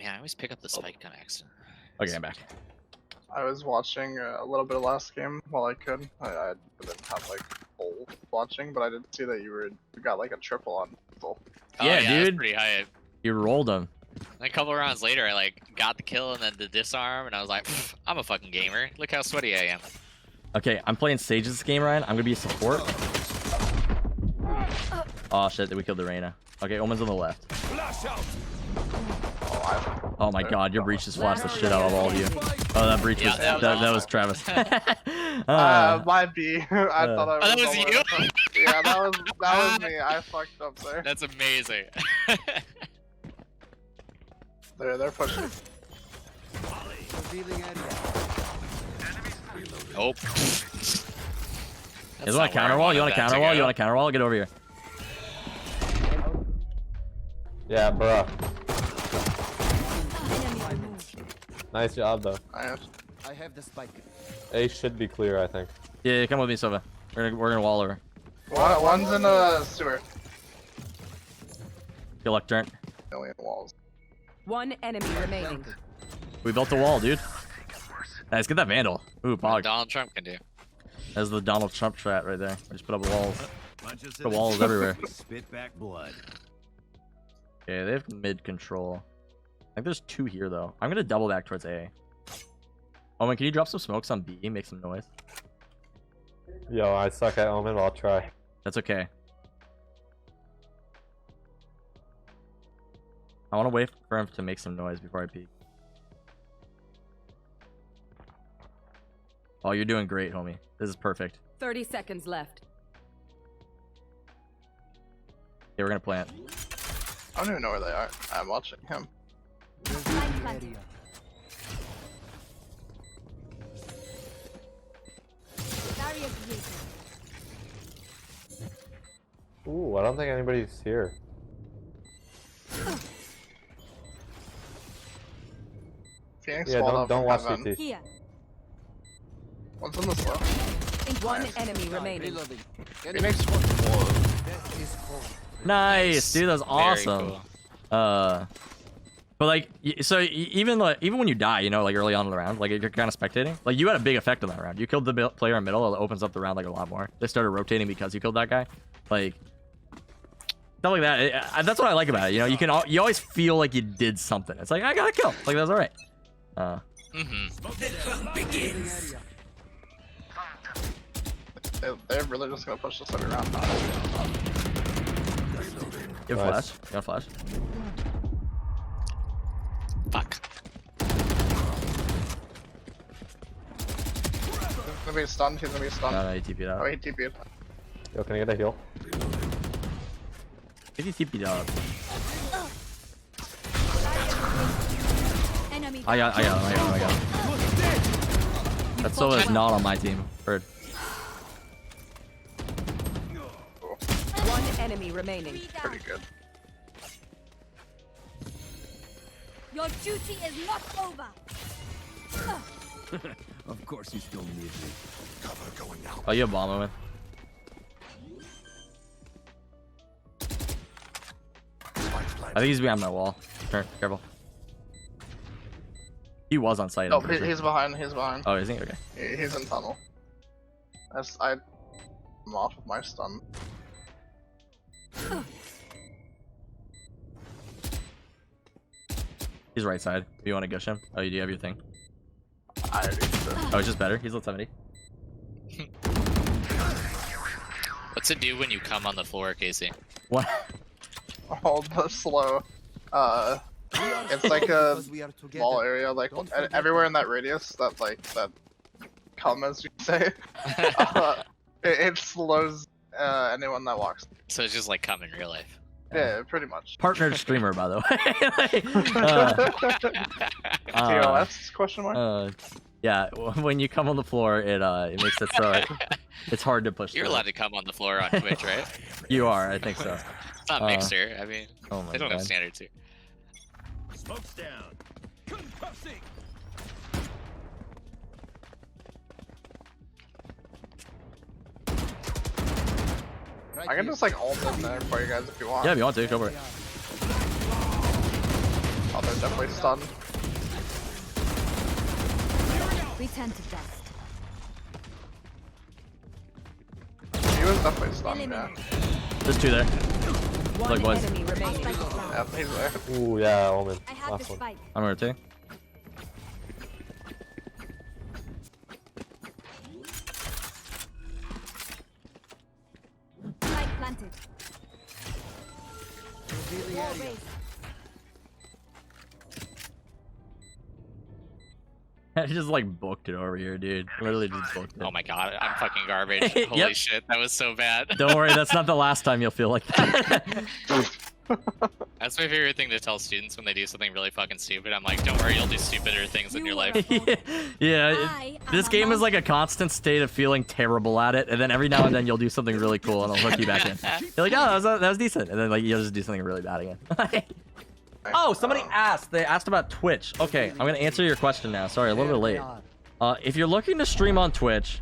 Man, I always pick up the spike on accident. Okay, I'm back. I was watching a little bit of last game while I could. I didn't have like full watching, but I did see that you got like a triple on full. Oh, Yeah, yeah, dude. pretty high. You rolled him. And a couple rounds later, I like got the kill and then the disarm, and I was like, I'm a fucking gamer. Look how sweaty I am. Okay, I'm playing Sage this game, Ryan. I'm gonna be a support. Oh shit, we killed the Reyna. Okay, Omen's on the left. Oh my god, your breach just flashed the shit out of all of you. Oh, that breach was that was Travis. Might be. I thought I was. Oh, that was you? Yeah, that was me. I fucked up there. That's amazing. They're pushing. Oh. You want a counter wall? You want a counter wall? You want a counter wall? Get over here. Yeah, bruh. Nice job, though. I have the spike. A should be clear, I think. Yeah, come with me, Sova. We're gonna wall over. One's in the sewer. Good luck, Trent. Million walls. One enemy remaining. We built the wall, dude. Nice, get that vandal. Ooh, pog. Donald Trump can do. That's the Donald Trump strat right there. I just put up walls. Put walls everywhere. Spit back blood. Okay, they have mid control. I think there's two here though. I'm gonna double back towards A. Omen, can you drop some smokes on B? Make some noise. Yo, I suck at Omen, but I'll try. That's okay. I want to wait for him to make some noise before I peek. Oh, you're doing great, homie. This is perfect. 30 seconds left. Okay, we're gonna plant. I don't even know where they are. I'm watching him. Ooh, I don't think anybody's here. Phoenix Yeah, walled up don't from watch heaven. CT. Here. One's in the slow. One enemy remaining. Phoenix. Nice, dude. That was awesome. Cool. But like, even when you die, you know, like early on in the round, like you're kind of spectating. Like you had a big effect on that round. You killed the player in middle, it opens up the round like a lot more. They started rotating because you killed that guy. Like stuff like that. That's what I like about it. You know, you always feel like you did something. It's like I got a kill. Like that's all right. They're really just gonna push this every round. You have flash. You have flash. Fuck. He's gonna be stunned. He's gonna be stunned. No, you TP'd out. Oh, he TP'd. Yo, can I get a heal? If you TP'd out. I got him. That's so that's not on my team. Bird. One enemy remaining. Pretty good. Your duty is not over. Of course you still need me. Cover going out. Oh, you have bomb moment. I think he's behind my wall. Turn, careful. He was on site. No, he's behind. He's behind. Oh, is he? Okay. He's in tunnel. I'm off of my stun. He's right side. Do you want to gush him? Oh, you do have your thing. I already did. Oh, it's just better. He's at 70. What's it do when you come on the floor, Casey? What? Hold the slow. It's like a small area, like everywhere in that radius that come as you say. It slows anyone that walks. So it's just like come in real life. Yeah, pretty much. Partnered streamer, by the way. TOS question mark? Yeah, when you come on the floor, it makes it so it's hard to push. You're through. allowed to come on the floor on Twitch, right? You are, I think so. It's not Mixer. I mean, Oh my they don't God. have standards here. Smoke's down. Concussing. I can just like ult in there for you guys if you want. Yeah, if you want to, go for it. Oh, they're they're definitely stunned. Return to dust. He was definitely stunned, yeah. There's two there. One Like boys. enemy remaining. Yeah, he's there. Ooh, yeah, Omen. I have the Last one. spike. I'm rotating. Spike planted. Wall raised. I just like booked it over here, dude. Literally just booked it. Oh my god, I'm fucking garbage. Holy Yep. shit, that was so bad. Don't worry, that's not the last time you'll feel like that. That's my favorite thing to tell students when they do something really fucking stupid. I'm like, don't worry, you'll do stupider things in your life. Yeah, I am this a game is like a monster. constant state of feeling terrible at it, and then every now and then you'll do something really cool and it'll hook you back in. You're like, oh, that was decent, and then like you'll just do something really bad again. Oh, somebody asked. They asked about Twitch. Okay, I'm gonna answer your question now. Sorry, a little bit late. If you're looking to stream on Twitch,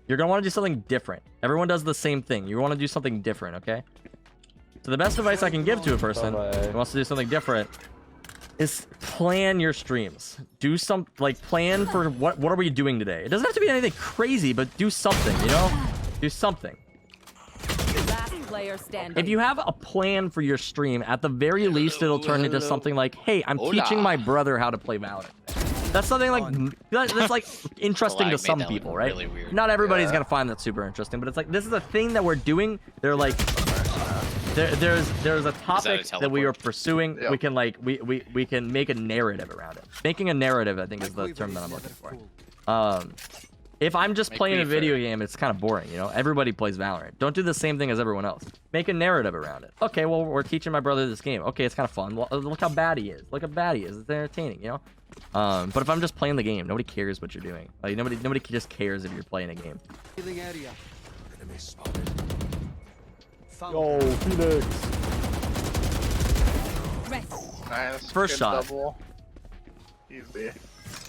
you're gonna want to do something different. Everyone does the same thing. You want to do something different, okay? So the best advice I can give to a person who wants to do something different is plan your streams. Do some plan for what are we doing today? It doesn't have to be anything crazy, but do something, you know? Do something. Last player standing. If you have a plan for your stream, at the very least it'll turn into something like, hey, I'm teaching my brother how to play Valorant. That's something like that's like interesting to Lag some made that look people, right? really weird. Not everybody's Yeah. gonna find that super interesting, but it's like this is a thing that we're doing. They're like there's a topic that we are teleport? pursuing. Yep. We can like we can make a narrative around it. Making a narrative, I think, is the term that I'm looking for. If I'm just Make playing me a video fair. game, it's kind of boring, you know? Everybody plays Valorant. Don't do the same thing as everyone else. Make a narrative around it. Okay, well, we're teaching my brother this game. Okay, it's kind of fun. Well, look how bad he is. Look how bad he is. It's entertaining, you know? But if I'm just playing the game, nobody cares what you're doing. Like, nobody just cares if you're playing a game. Enemy spotted. Yo, Phoenix. Rest. Nice. First good shot. Double. Easy.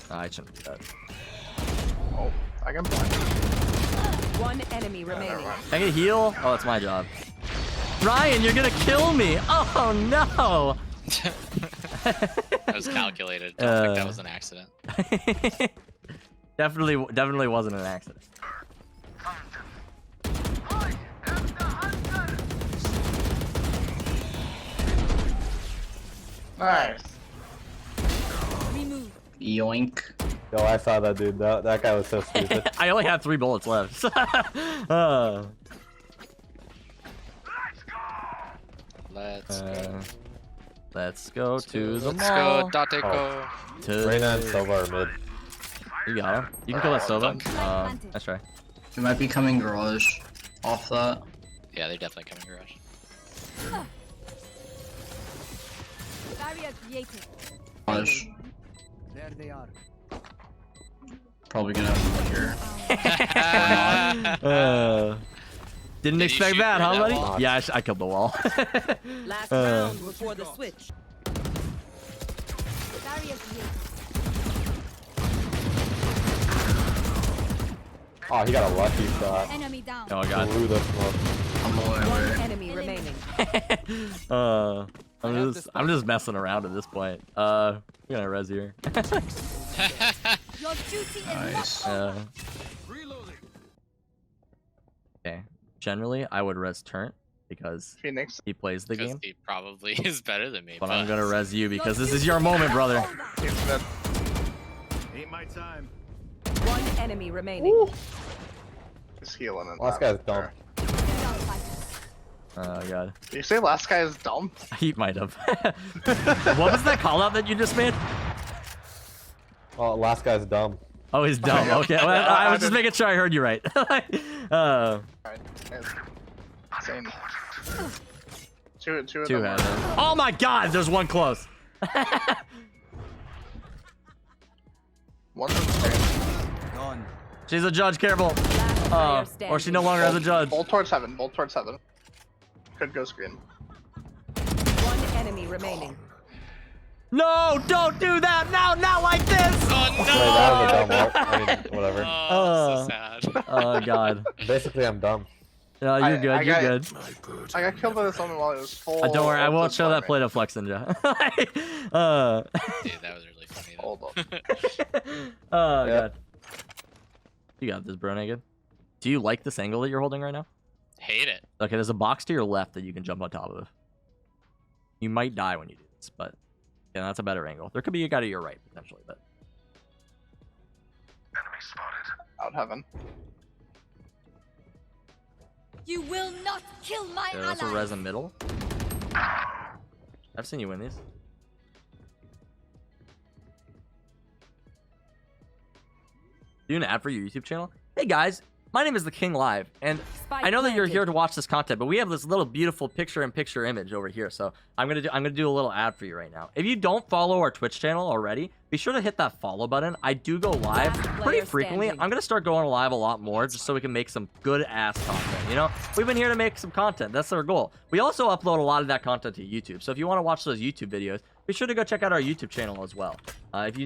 I shouldn't do that. Oh, I can blind. One enemy Yeah, never remaining. mind. Can I get heal? Oh, it's my job. Ryan, you're gonna kill me! Oh, no! That was calculated. I don't think that was an accident. Definitely wasn't an accident. Nice. Remove. Yoink. Yo, I saw that dude. That guy was so stupid. I only have 3 bullets left. Let's go to the Let's mall. go, Date go. To Reyna and Silva are mid. You got him. You can kill that Sova. Planted. Nice try. We might be coming garage off that. Yeah, they're definitely coming garage. Barrier created. Garage. There they are. Probably gonna have here. Didn't Did you expect shoot that, through huh, that buddy? wall? Yeah, I killed the wall. Last round before the switch. Barrier created. Oh, he got a lucky shot. Enemy down. Oh god. Blew the smoke. I'm away. One enemy remaining. I'm just messing around at this point. I'm gonna res here. Your duty is Nice. not over. Reloading. Okay. Generally, I would res Turnt because Phoenix. he plays the Because game. he probably is better than me. But I'm gonna res you because this is your moment, brother. He's mid. Ain't my time. One enemy remaining. He's healing it. Last guy's dumb. Oh god. Did you say last guy is dumb? He might have. What was that call out that you just made? Oh, last guy's dumb. Oh, he's dumb. Okay, well, I was just making sure I heard you right. Alright. Same. Two of Two them. had it. Oh my god, there's one close. One's in the stairs. Gone. She's a judge, careful. Last player standing. Or she no longer has a judge. Bolt towards heaven. Bolt towards heaven. Could go screen. One enemy remaining. No, don't do that. No, not like this. Oh Wait, that was a no! dumb ult. I mean, whatever. Oh, so sad. Oh god. Basically, I'm dumb. No, you're good. You're good. I got killed by this woman while it was full. Don't worry, I of won't the show that money. play to Flex Ninja. Dude, that was really funny. Though. Hold up. Oh Yeah. god. You got this, bro, naked. Do you like this angle that you're holding right now? Hate it. Okay, there's a box to your left that you can jump on top of. You might die when you do this, but yeah, that's a better angle. There could be a guy to your right potentially, but Out heaven. You will not kill my yeah, that's a ally. res in middle. I've seen you win these. Do an ad for your YouTube channel. Hey guys, my name is the King Live, and Spike I know that you're planted. here to watch this content, but we have this little beautiful picture-in-picture image over here. So I'm gonna do a little ad for you right now. If you don't follow our Twitch channel already, be sure to hit that follow button. I do go live Last pretty player frequently. standing. I'm gonna start going live a lot more just so we can make some good ass content. You know, we've been here to make some content. That's our goal. We also upload a lot of that content to YouTube. So if you want to watch those YouTube videos, be sure to go check out our YouTube channel as well. If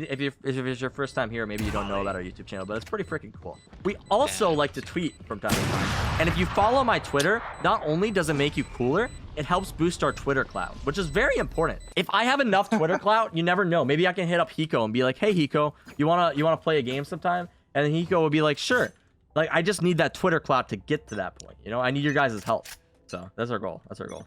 it's your first time here, maybe you don't know about our YouTube channel, but it's pretty freaking cool. We also like to tweet from time to time. And if you follow my Twitter, not only does it make you cooler, it helps boost our Twitter clout, which is very important. If I have enough Twitter clout, you never know. Maybe I can hit up Hiko and be like, "Hey Hiko, you wanna play a game sometime?" And then Hiko will be like, "Sure." Like I just need that Twitter clout to get to that point. You know, I need your guys' help. So that's our goal. That's our goal.